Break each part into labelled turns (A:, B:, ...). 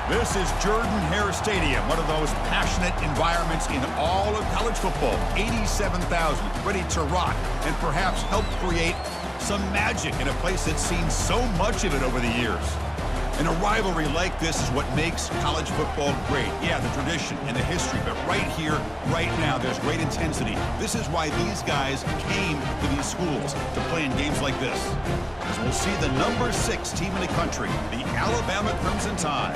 A: This is Jordan-Hare Stadium, one of the most passionate environments in all of college football. 87,000 ready to rock and perhaps help create some magic in a place that's seen so much of it over the years. And a rivalry like this is what makes college football great. Yeah, the tradition and the history, but right here, right now, there's great intensity. This is why these guys came to these schools to play in games like this. So we'll see the number 6 team in the country, the Alabama Crimson Tide,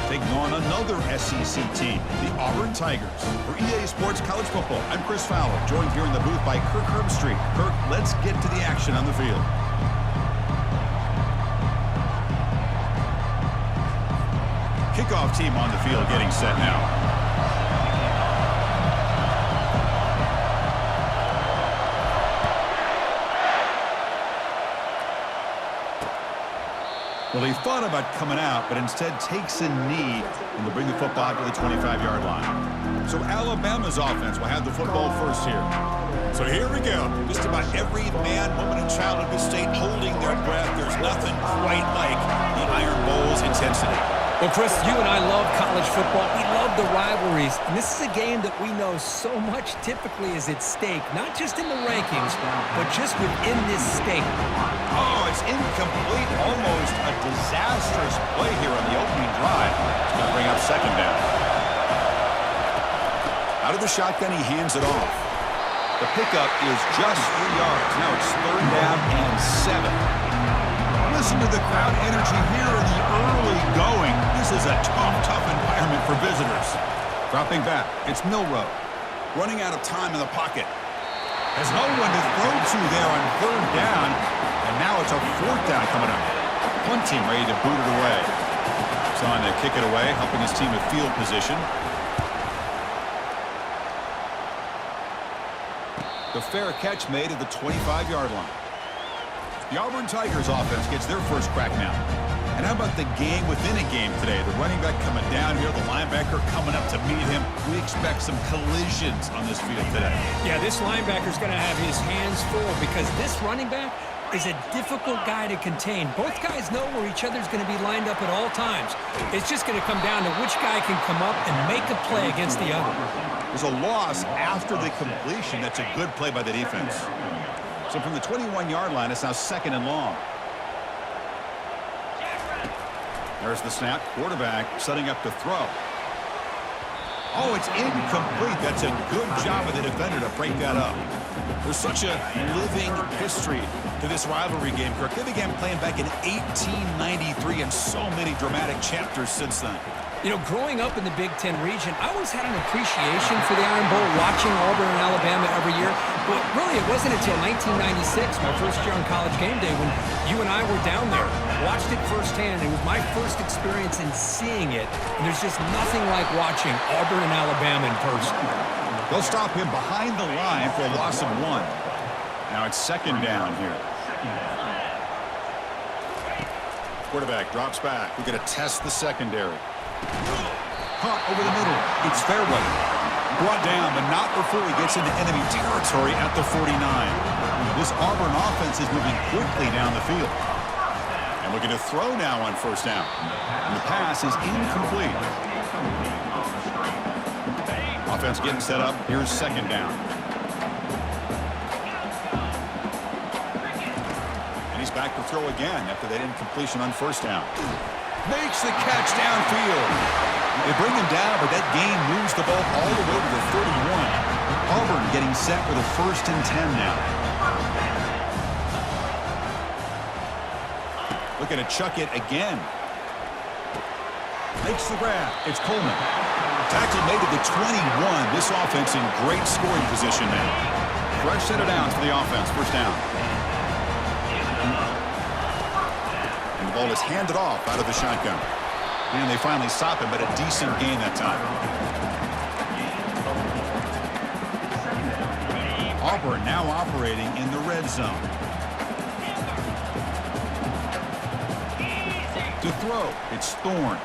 A: taking on another SEC team, the Auburn Tigers. For EA Sports College Football, I'm Chris Fowler, joined here in the booth by Kirk Herbstreit. Kirk, let's get to the action on the field. Kickoff team on the field getting set now. Well, he thought about coming out, but instead takes a knee and will bring the football to the 25-yard line. So Alabama's offense will have the football first here. So here we go. Just about every man, woman, and child in this state holding their breath. There's nothing quite like the Iron Bowl's intensity.
B: Well, Chris, you and I love college football. We love the rivalries. And this is a game that we know so much typically is at stake, not just in the rankings, but just within this state.
A: Oh, it's incomplete. Almost a disastrous play here on the opening drive. It's going to bring up second down. Out of the shotgun, he hands it off. The pickup is just 3 yards. Now it's third down and 7. Listen to the crowd energy here in the early going. This is a tough environment for visitors. Dropping back, it's Milroe. Running out of time in the pocket. Has no one to throw to there on third down. And now it's a fourth down coming up. Punt team ready to boot it away. He's on to kick it away, helping his team with field position. The fair catch made at the 25-yard line. The Auburn Tigers offense gets their first crack now. And how about the game within a game today? The running back coming down here, the linebacker coming up to meet him. We expect some collisions on this field today.
B: Yeah, this linebacker's going to have his hands full because this running back is a difficult guy to contain. Both guys know where each other's going to be lined up at all times. It's just going to come down to which guy can come up and make a play against the other.
A: There's a loss after the completion. That's a good play by the defense. So from the 21-yard line, it's now second and long. There's the snap. Quarterback setting up to throw. Oh, it's incomplete. That's a good job of the defender to break that up. There's such a living history to this rivalry game, Kirk. They began playing back in 1893 and so many dramatic chapters since then.
B: You know, growing up in the Big Ten region, I always had an appreciation for the Iron Bowl, watching Auburn and Alabama every year. But really, it wasn't until 1996, my first year on College Game Day, when you and I were down there, watched it firsthand. It was my first experience in seeing it. And there's just nothing like watching Auburn and Alabama in person.
A: They'll stop him behind the line for a loss of 1. Now it's second down here. Quarterback drops back. We're going to test the secondary. Caught over the middle. It's fairway. Brought down, but not before he gets into enemy territory at the 49. This Auburn offense is moving quickly down the field. And looking to throw now on first down. And the pass is incomplete. Offense getting set up. Here's second down. And he's back to throw again after that incompletion on first down. Makes the catch downfield. They bring him down, but that gain moves the ball all the way to the 31. Auburn getting set with a 1st and 10 now. Looking to chuck it again. Makes the grab. It's Coleman. Tackle made to the 21. This offense in great scoring position now. Fresh set of downs for the offense. First down. And the ball is handed off out of the shotgun. And they finally stop him, but a decent gain that time. Auburn now operating in the red zone. To throw, it's Thorne.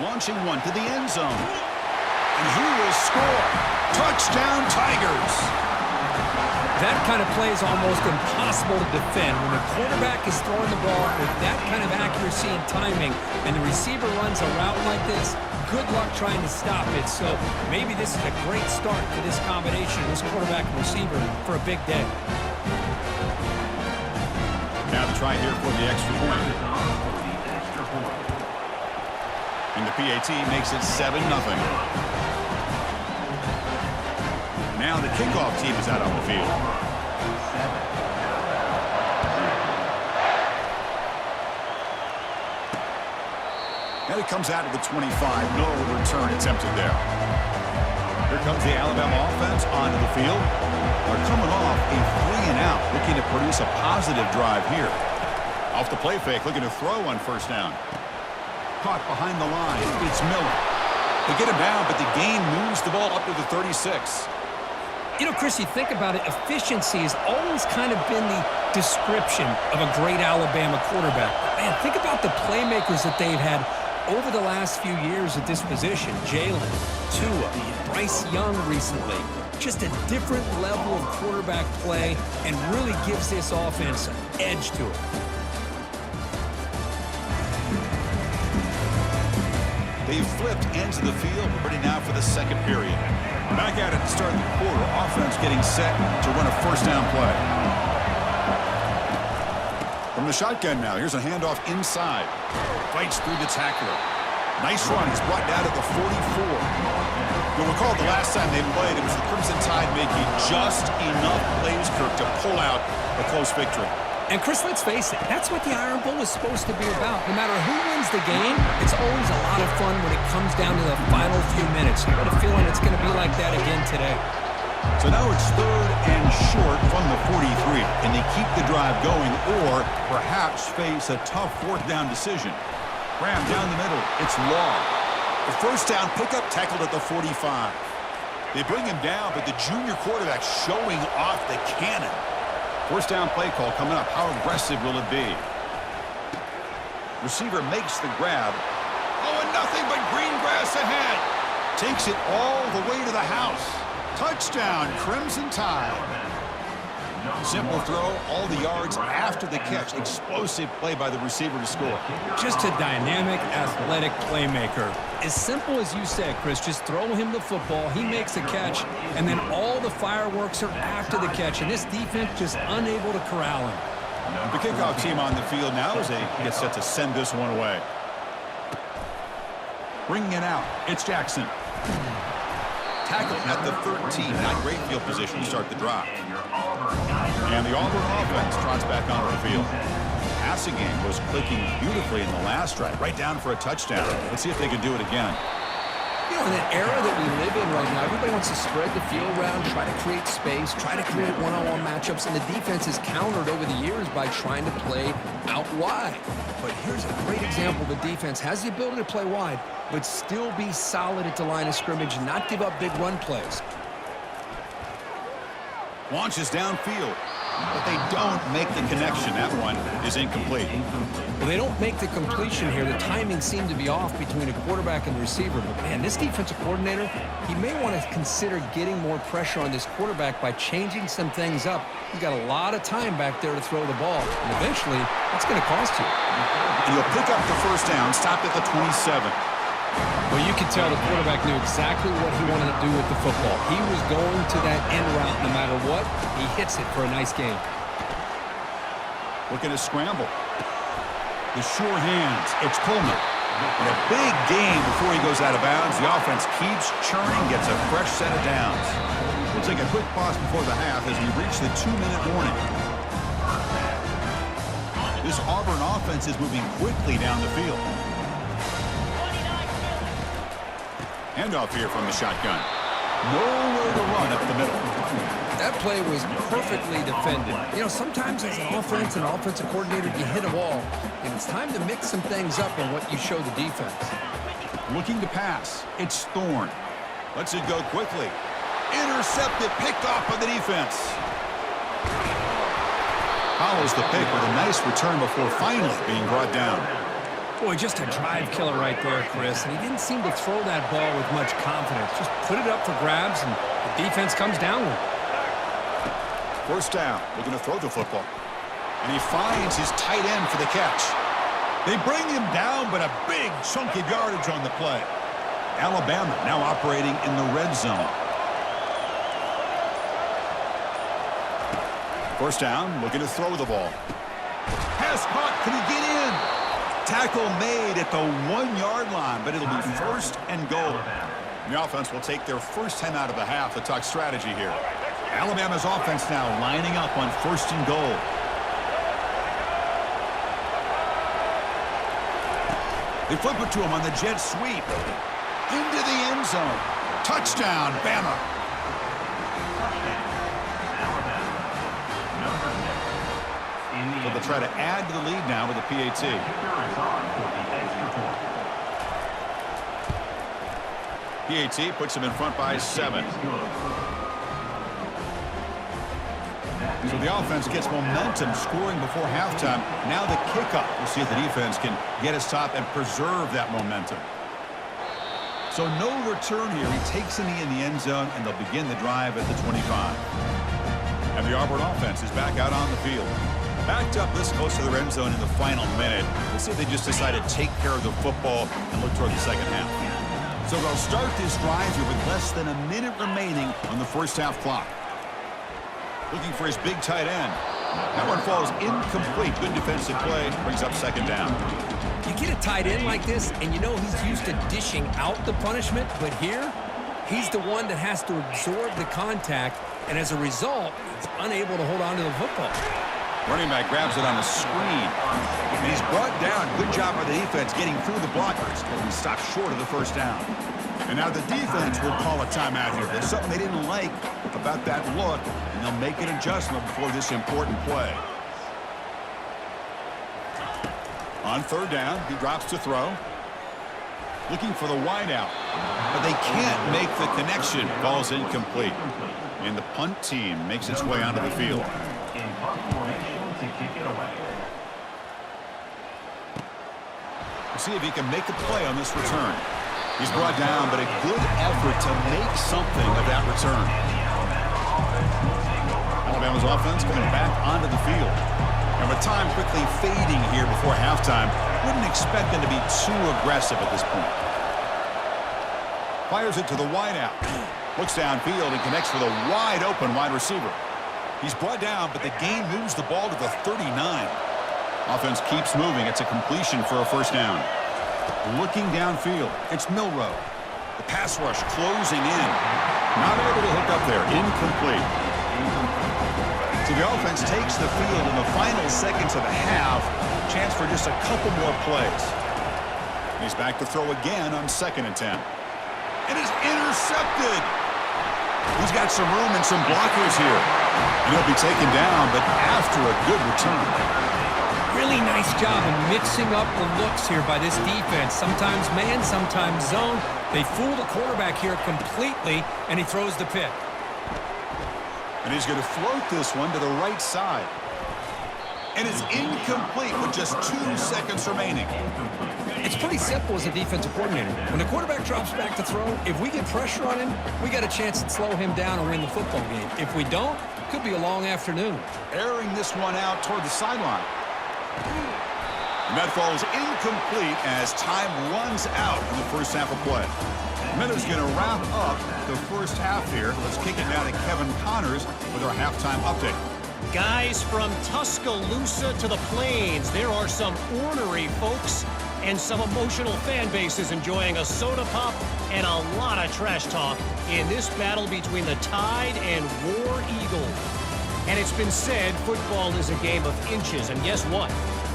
A: Launching one to the end zone. And he will score. Touchdown, Tigers.
B: That kind of play is almost impossible to defend. When the quarterback is throwing the ball with that kind of accuracy and timing, and the receiver runs a route like this, good luck trying to stop it. So maybe this is a great start for this combination, this quarterback and receiver, for a big day.
A: Now to try here for the extra point. And the PAT makes it 7-0. Now the kickoff team is out on the field. And it comes out of the 25. No return attempted there. Here comes the Alabama offense onto the field. They're coming off a 3-and-out, looking to produce a positive drive here. Off the play fake, looking to throw on first down. Caught behind the line. It's Miller. They get him down, but the gain moves the ball up to the 36.
B: You know, Chris, you think about it, efficiency has always kind of been the description of a great Alabama quarterback. Man, think about the playmakers that they've had over the last few years at this position. Jalen, Tua, Bryce Young recently. Just a different level of quarterback play and really gives this offense an edge to it.
A: They've flipped ends of the field, ready now for the second period. Back at it to start the quarter. Offense getting set to run a first down play. From the shotgun now, here's a handoff inside. Fights through the tackler. Nice run. He's brought down to the 44. You'll recall the last time they played, it was the Crimson Tide making just enough plays, Kirk, to pull out a close victory.
B: And, Chris, let's face it, that's what the Iron Bowl is supposed to be about. No matter who wins the game, it's always a lot of fun when it comes down to the final few minutes. I got a feeling it's going to be like that again today.
A: So now it's 3rd and short from the 43. Can they keep the drive going or perhaps face a tough 4th down decision? Graham down the middle. It's Law. The first down pickup tackled at the 45. They bring him down, but the junior quarterback showing off the cannon. First down play call coming up. How aggressive will it be? Receiver makes the grab. Oh, and nothing but green grass ahead. Takes it all the way to the house. Touchdown, Crimson Tide. Simple throw, all the yards after the catch. Explosive play by the receiver to score.
B: Just a dynamic, athletic playmaker. As simple as you said, Chris, just throw him the football, he makes a catch, and then all the fireworks are after the catch, and this defense just unable to corral him.
A: The kickoff team on the field now as they get set to send this one away. Bringing it out, it's Jackson. Tackled at the 13. Not great field position to start the drive. And the Auburn offense trots back onto the field. Passing game was clicking beautifully in the last drive. Right down for a touchdown. Let's see if they can do it again.
B: You know, in the era that we live in right now, everybody wants to spread the field around, try to create space, try to create one-on-one matchups, and the defense is countered over the years by trying to play out wide. But here's a great example. The defense has the ability to play wide, but still be solid at the line of scrimmage and not give up big run plays.
A: Launches downfield, but they don't make the connection. That one is incomplete.
B: Well, they don't make the completion here. The timing seemed to be off between a quarterback and the receiver. But, man, this defensive coordinator, he may want to consider getting more pressure on this quarterback by changing some things up. He's got a lot of time back there to throw the ball, and eventually that's going to cost you.
A: And he'll pick up the first down, stopped at the 27.
B: Well, you could tell the quarterback knew exactly what he wanted to do with the football. He was going to that end route no matter what. He hits it for a nice gain.
A: Looking to scramble. The sure hands. It's Coleman. And a big gain before he goes out of bounds. The offense keeps churning, gets a fresh set of downs. We'll take a quick pause before the half as we reach the 2-minute warning. This Auburn offense is moving quickly down the field. Handoff here from the shotgun. Nowhere to run up the middle.
B: That play was perfectly defended. You know, sometimes as an offense and offensive coordinator, you hit a wall, and it's time to mix some things up on what you show the defense.
A: Looking to pass. It's Thorne. Lets it go quickly. Intercepted, picked off by the defense. Follows the pick with a nice return before finally being brought down.
B: Boy, just a drive killer right there, Chris. And he didn't seem to throw that ball with much confidence. Just put it up for grabs, and the defense comes down with it.
A: First down. Looking to throw the football. And he finds his tight end for the catch. They bring him down, but a big chunk of yardage on the play. Alabama now operating in the red zone. First down, looking to throw the ball. Pass caught. Can he get in? Tackle made at the 1-yard line, but it'll be first and goal. The offense will take their first 10 out of the half to talk strategy here. Alabama's offense now lining up on first and goal. They flip it to him on the jet sweep. Into the end zone. Touchdown, Bama. So they'll try to add to the lead now with a PAT. PAT puts him in front by 7. So the offense gets momentum scoring before halftime. Now the kickoff. We'll see if the defense can get his top and preserve that momentum. So no return here. He takes in the end zone, and they'll begin the drive at the 25. And the Auburn offense is back out on the field. Backed up this close to the end zone in the final minute. Let's see if they just decide to take care of the football and look toward the second half. So they'll start this drive here with less than a minute remaining on the first half clock. Looking for his big tight end. That one falls incomplete. Good defensive play. Brings up second down.
B: You get a tight end like this, and you know he's used to dishing out the punishment, but here, he's the one that has to absorb the contact, and as a result, he's unable to hold on to the football.
A: Running back grabs it on the screen. And he's brought down. Good job by the defense getting through the blockers, but he stopped short of the first down. And now the defense will call a timeout here. There's something they didn't like about that look, and they'll make an adjustment before this important play. On third down, he drops to throw. Looking for the wideout, but they can't make the connection. Ball's incomplete. And the punt team makes its way onto the field. See if he can make a play on this return. He's brought down, but a good effort to make something of that return. Alabama's offense coming back onto the field. And with time quickly fading here before halftime, wouldn't expect them to be too aggressive at this point. Fires it to the wideout. Looks downfield and connects with a wide-open wide receiver. He's brought down, but the gain moves the ball to the 39. Offense keeps moving. It's a completion for a first down. Looking downfield, it's Milroe. The pass rush closing in. Not able to hook up there. Incomplete. So the offense takes the field in the final seconds of the half. Chance for just a couple more plays. He's back to throw again on 2nd and 10. And it's intercepted. He's got some room and some blockers here. And he'll be taken down, but after a good return.
B: Really nice job in mixing up the looks here by this defense. Sometimes man, sometimes zone. They fool the quarterback here completely, and he throws the pick.
A: And he's going to float this one to the right side. And it's incomplete with just 2 seconds remaining.
B: It's pretty simple as a defensive coordinator. When the quarterback drops back to throw, if we get pressure on him, we got a chance to slow him down and win the football game. If we don't, it could be a long afternoon.
A: Airing this one out toward the sideline. And that falls incomplete as time runs out in the first half of play. Miller's going to wrap up the first half here. Let's kick it now to Kevin Connors with our halftime update.
C: Guys, from Tuscaloosa to the Plains, there are some ornery folks and some emotional fan bases enjoying a soda pop and a lot of trash talk in this battle between the Tide and War Eagle. And it's been said football is a game of inches, and guess what?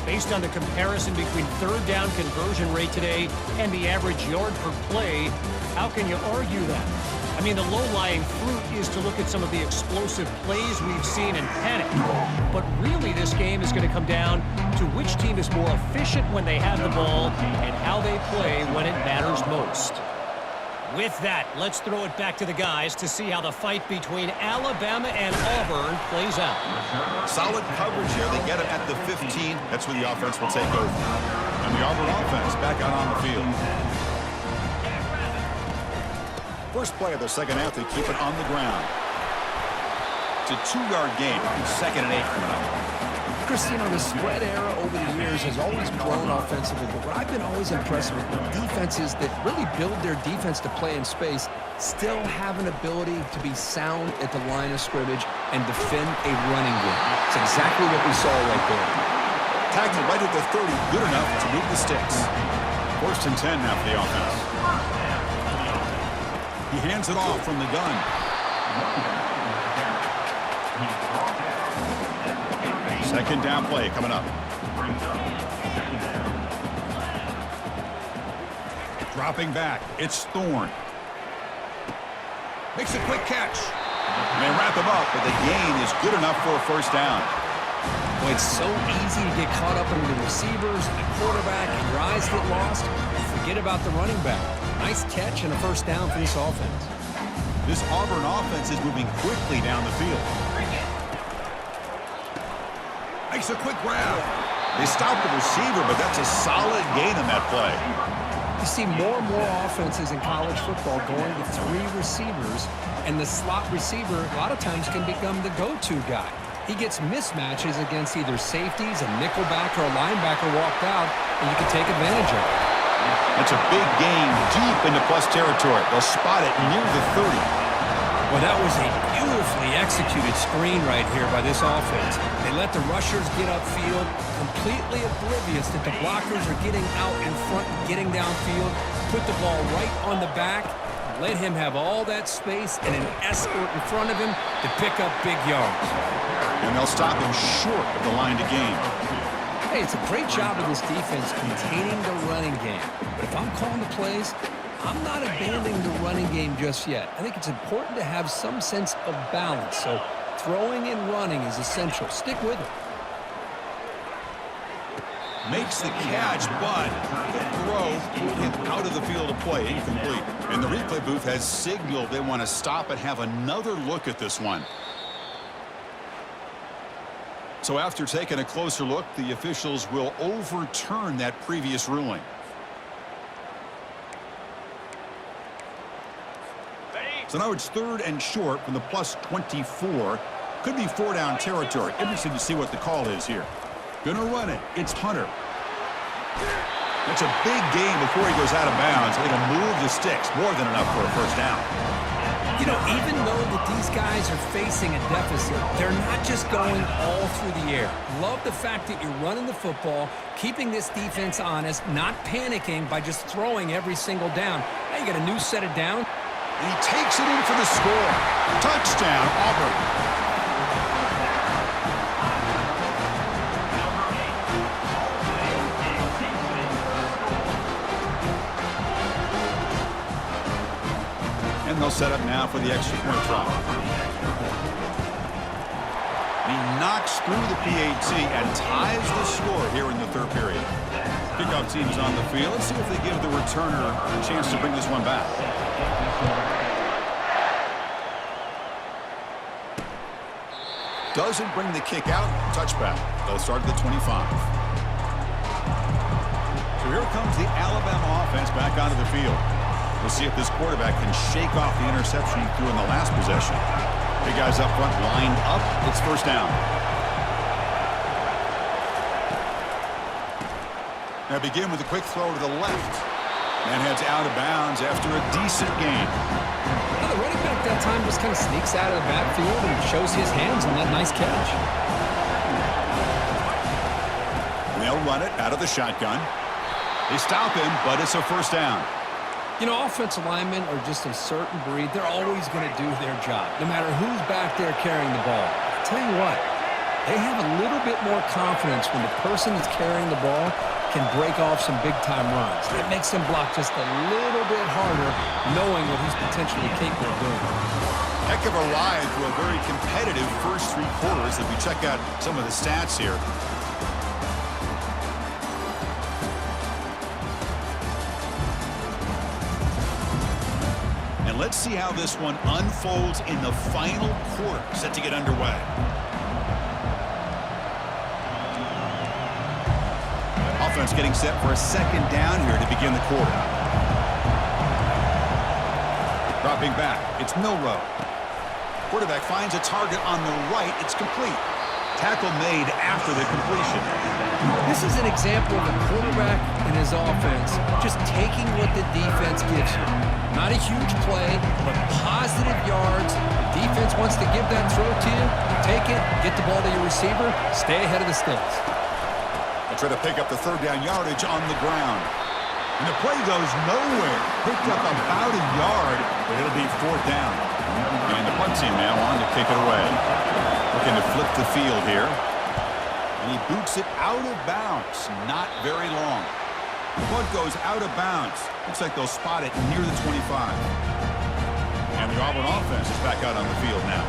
C: Based on the comparison between third down conversion rate today and the average yard per play, how can you argue that? I mean, the low-lying fruit is to look at some of the explosive plays we've seen and panic. But really, this game is going to come down to which team is more efficient when they have the ball and how they play when it matters most. With that, let's throw it back to the guys to see how the fight between Alabama and Auburn plays out.
A: Solid coverage here. They get it at the 15. That's where the offense will take over. And the Auburn offense back out on the field. First play of the second half, they keep it on the ground. It's a 2-yard gain. 2nd and 8 coming up.
B: Christine, the spread era over the years has always grown offensively, but what I've been always impressed with defenses that really build their defense to play in space still have an ability to be sound at the line of scrimmage and defend a running game. It's exactly what we saw right there.
A: Tagged it right at the 30, good enough to move the sticks. 1st and 10 now for the offense. He hands it off from the gun. Second down play coming up. Dropping back, it's Thorne. Makes a quick catch. And they wrap him up, but the gain is good enough for a 1st down.
B: Well, it's so easy to get caught up in the receivers and the quarterback, and your eyes get lost. Forget about the running back. Nice catch and a 1st down for this offense.
A: This Auburn offense is moving quickly down the field. Makes a quick grab. They stopped the receiver, but that's a solid gain on that play.
B: You see more and more offenses in college football going to 3 receivers, and the slot receiver a lot of times can become the go-to guy. He gets mismatches against either safeties, a nickelback, or a linebacker walked out, and you can take advantage of it.
A: That's a big gain deep into plus territory. They'll spot it near the 30.
B: Well, that was a beautifully executed screen right here by this offense. They let the rushers get upfield, completely oblivious that the blockers are getting out in front, getting downfield, put the ball right on the back, let him have all that space and an escort in front of him to pick up big yards.
A: And they'll stop him short of the line to gain.
B: Hey, it's a great job of this defense containing the running game. But if I'm calling the plays, I'm not abandoning the running game just yet. I think it's important to have some sense of balance. So throwing and running is essential. Stick with it.
A: Makes the catch, but the throw pulled him out of the field of play, incomplete. And the replay booth has signaled they want to stop and have another look at this one. So after taking a closer look, the officials will overturn that previous ruling. So now it's 3rd and short from the plus 24. Could be 4-down territory. Interesting to see what the call is here. Gonna run it. It's Hunter. That's a big gain before he goes out of bounds. They're gonna move the sticks. More than enough for a 1st down.
B: You know, even though that these guys are facing a deficit, they're not just going all through the air. Love the fact that you're running the football, keeping this defense honest, not panicking by just throwing every single down. Now you got a new set of downs.
A: And he takes it in for the score. Touchdown, Auburn. And they'll set up now for the extra point try. He knocks through the PAT and ties the score here in the 3rd period. Kickoff team is on the field. Let's see if they give the returner a chance to bring this one back. Doesn't bring the kick out. Touchback. They'll start at the 25. So here comes the Alabama offense back onto the field. We'll see if this quarterback can shake off the interception he threw in the last possession. Big guys up front lined up. It's 1st down. Now begin with a quick throw to the left. And heads out of bounds after a decent gain.
B: Well, the running back that time just kind of sneaks out of the backfield and shows his hands on that nice catch.
A: They'll run it out of the shotgun. They stop him, but it's a 1st down.
B: You know, offensive linemen are just a certain breed. They're always going to do their job, no matter who's back there carrying the ball. I'll tell you what, they have a little bit more confidence when the person that's carrying the ball can break off some big-time runs. It makes them block just a little bit harder, knowing what he's potentially capable of doing.
A: Heck of a ride through a very competitive first 3 quarters as we check out some of the stats here. And let's see how this one unfolds in the final quarter, set to get underway. Offense getting set for a 2nd down here to begin the quarter. Dropping back, it's Milroe. Quarterback finds a target on the right. It's complete. Tackle made after the completion.
B: This is an example of a quarterback and his offense just taking what the defense gives you. Not a huge play, but positive yards. The defense wants to give that throw to you. Take it, get the ball to your receiver, stay ahead of the sticks.
A: They try to pick up the third down yardage on the ground. And the play goes nowhere. Picked up about a yard, but it'll be fourth down. And the punt team now on to kick it away. Looking to flip the field here. And he boots it out of bounds. Not very long. The punt goes out of bounds. Looks like they'll spot it near the 25. And the Auburn offense is back out on the field now.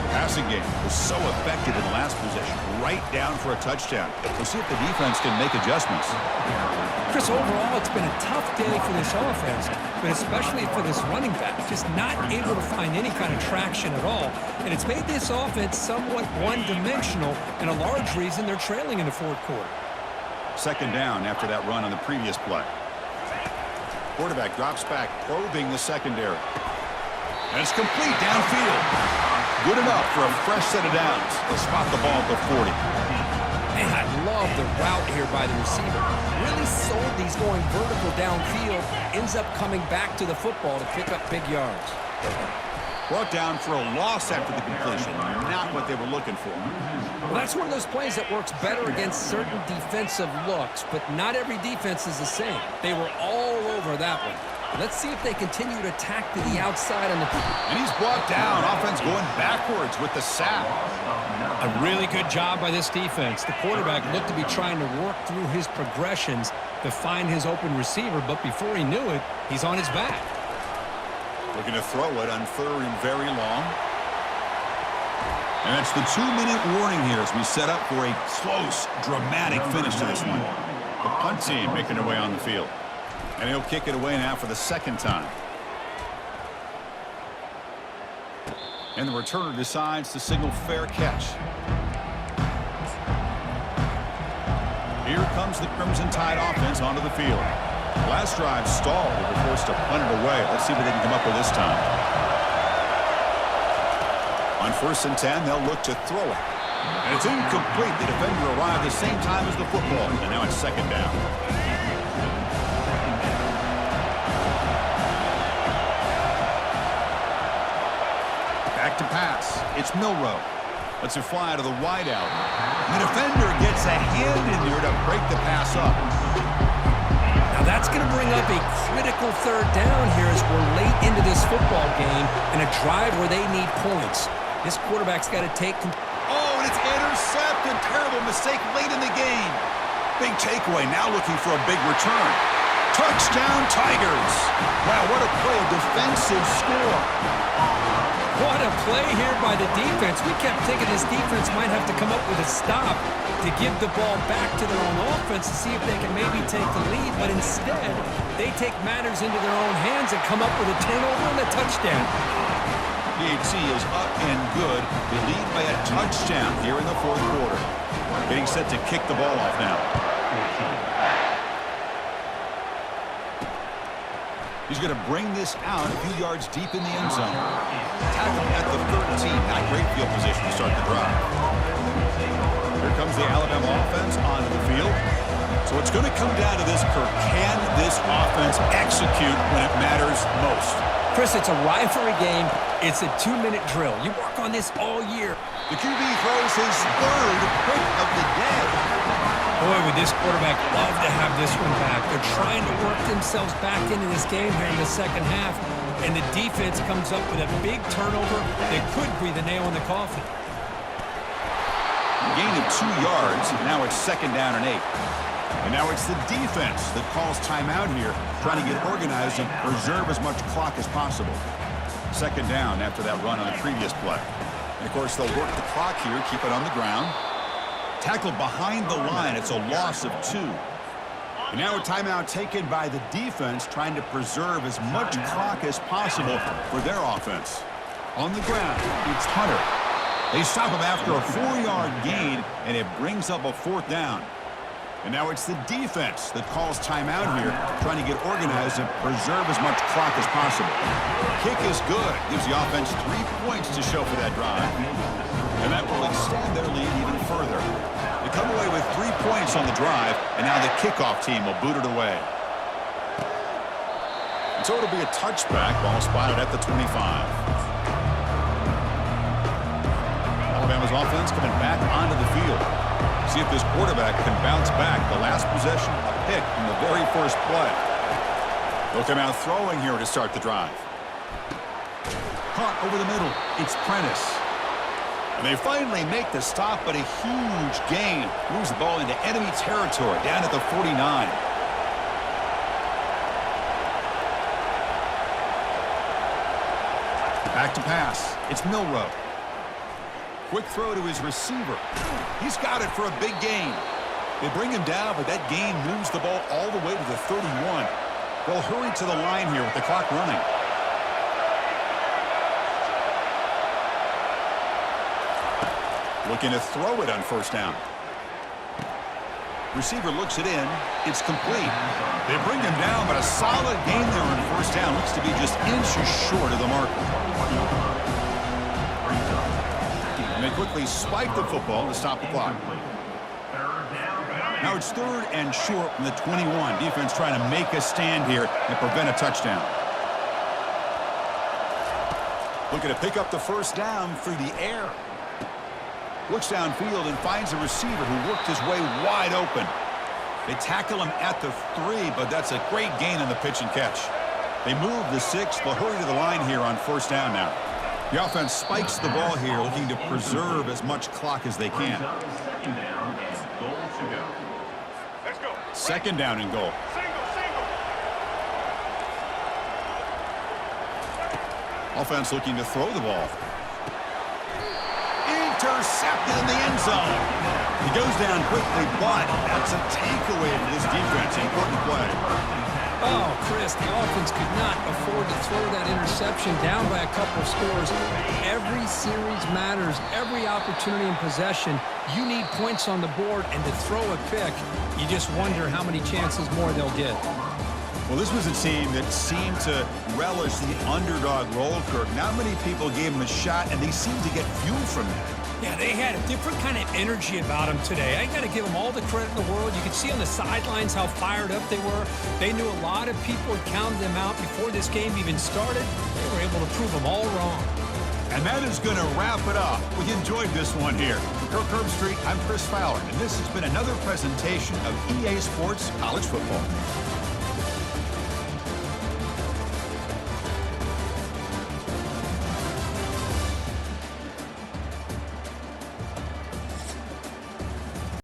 A: The passing game was so effective in the last possession. Right down for a touchdown. We'll see if the defense can make adjustments.
B: Chris, overall, it's been a tough day for this offense, but especially for this running back, just not able to find any kind of traction at all. And it's made this offense somewhat one-dimensional, and a large reason they're trailing in the fourth quarter.
A: Second down after that run on the previous play. Quarterback drops back, probing the secondary. And it's complete downfield. Good enough for a fresh set of downs. They'll spot the ball at the 40.
B: Man, I love the route here by the receiver. Really sold these going vertical downfield. Ends up coming back to the football to pick up big yards.
A: Brought down for a loss after the completion. Not what they were looking for.
B: Well, that's one of those plays that works better against certain defensive looks, but not every defense is the same. They were all over that one. Let's see if they continue to attack to the outside on the...
A: And he's brought down. Offense going backwards with the sack.
B: A really good job by this defense. The quarterback looked to be trying to work through his progressions to find his open receiver, but before he knew it, he's on his back.
A: Looking to throw it on third and very long. And that's the 2-minute warning here as we set up for a close, dramatic finish to this one. The punt team making their way on the field. And he'll kick it away now for the second time. And the returner decides to signal fair catch. Here comes the Crimson Tide offense onto the field. Last drive stalled. They were forced to punt it away. Let's see what they can come up with this time. On 1st and 10, they'll look to throw it. And it's incomplete. The defender arrived the same time as the football. And now it's second down. Back to pass. It's Milroe. Lets it fly to the wideout. The defender gets a hand in there to break the pass up.
B: Now that's going to bring up a critical third down here as we're late into this football game in a drive where they need points. This quarterback's got to take...
A: Oh, and it's intercepted. Terrible mistake late in the game. Big takeaway. Now looking for a big return. Touchdown, Tigers. Wow, what a play. A defensive score.
B: What a play here by the defense. We kept thinking this defense might have to come up with a stop to give the ball back to their own offense to see if they can maybe take the lead, but instead, they take matters into their own hands and come up with a turnover and a touchdown.
A: PHC is up and good. They lead by a touchdown here in the fourth quarter. Getting set to kick the ball off now. He's going to bring this out a few yards deep in the end zone. Tackle at the 13. Not great field position to start the drive. Here comes the Alabama offense onto the field. So it's going to come down to this, Kirk. Can this offense execute when it matters most?
B: Chris, it's a rivalry game. It's a 2-minute drill. You work on this all year.
A: The QB throws his third pick of the day.
B: Boy, would this quarterback love to have this one back. They're trying to work themselves back into this game here in the second half, and the defense comes up with a big turnover that could be the nail in the coffin.
A: Gain of 2 yards. Now it's second down and 8. And now it's the defense that calls timeout here, trying to get organized and preserve as much clock as possible. Second down after that run on the previous play. And, of course, they'll work the clock here, keep it on the ground. Tackled behind the line. It's a loss of 2. And now a timeout taken by the defense, trying to preserve as much clock as possible for their offense. On the ground, it's Hunter. They stop him after a 4-yard gain, and it brings up a fourth down. And now it's the defense that calls timeout here, trying to get organized and preserve as much clock as possible. Kick is good. Gives the offense 3 points to show for that drive. And that will extend their lead even further. They come away with 3 points on the drive, and now the kickoff team will boot it away. And so it'll be a touchback, ball spotted at the 25. Alabama's offense coming back onto the field. See if this quarterback can bounce back. The last possession, a pick in the very first play. They'll come out throwing here to start the drive. Caught over the middle. It's Prentice. And they finally make the stop, but a huge gain. Moves the ball into enemy territory, down at the 49. Back to pass. It's Milroe. Quick throw to his receiver. He's got it for a big gain. They bring him down, but that gain moves the ball all the way to the 31. They'll hurry to the line here with the clock running. Looking to throw it on first down. Receiver looks it in. It's complete. They bring him down, but a solid gain there on first down. Looks to be just inches short of the marker. And they quickly spike the football to stop the clock. Now it's 3rd and short from the 21. Defense trying to make a stand here and prevent a touchdown. Looking to pick up the first down through the air. Looks downfield and finds a receiver who worked his way wide open. They tackle him at the 3, but that's a great gain on the pitch and catch. They move the 6. They'll hurry to the line here on first down now. The offense spikes the ball here, looking to preserve as much clock as they can. Second down and goal. Offense looking to throw the ball. Intercepted in the end zone. He goes down quickly, but that's a takeaway for this defense. Important play.
B: Oh, Chris, the offense could not afford to throw that interception down by a couple of scores. Every series matters. Every opportunity in possession, you need points on the board, and to throw a pick, you just wonder how many chances more they'll get.
A: Well, this was a team that seemed to relish the underdog role, Kirk. Not many people gave them a shot, and they seemed to get fuel from that.
B: Yeah, they had a different kind of energy about them today. I got to give them all the credit in the world. You could see on the sidelines how fired up they were. They knew a lot of people had counted them out before this game even started. They were able to prove them all wrong.
A: And that is going to wrap it up. We enjoyed this one here. For Kirk Herbstreit, I'm Chris Fowler, and this has been another presentation of EA Sports College Football.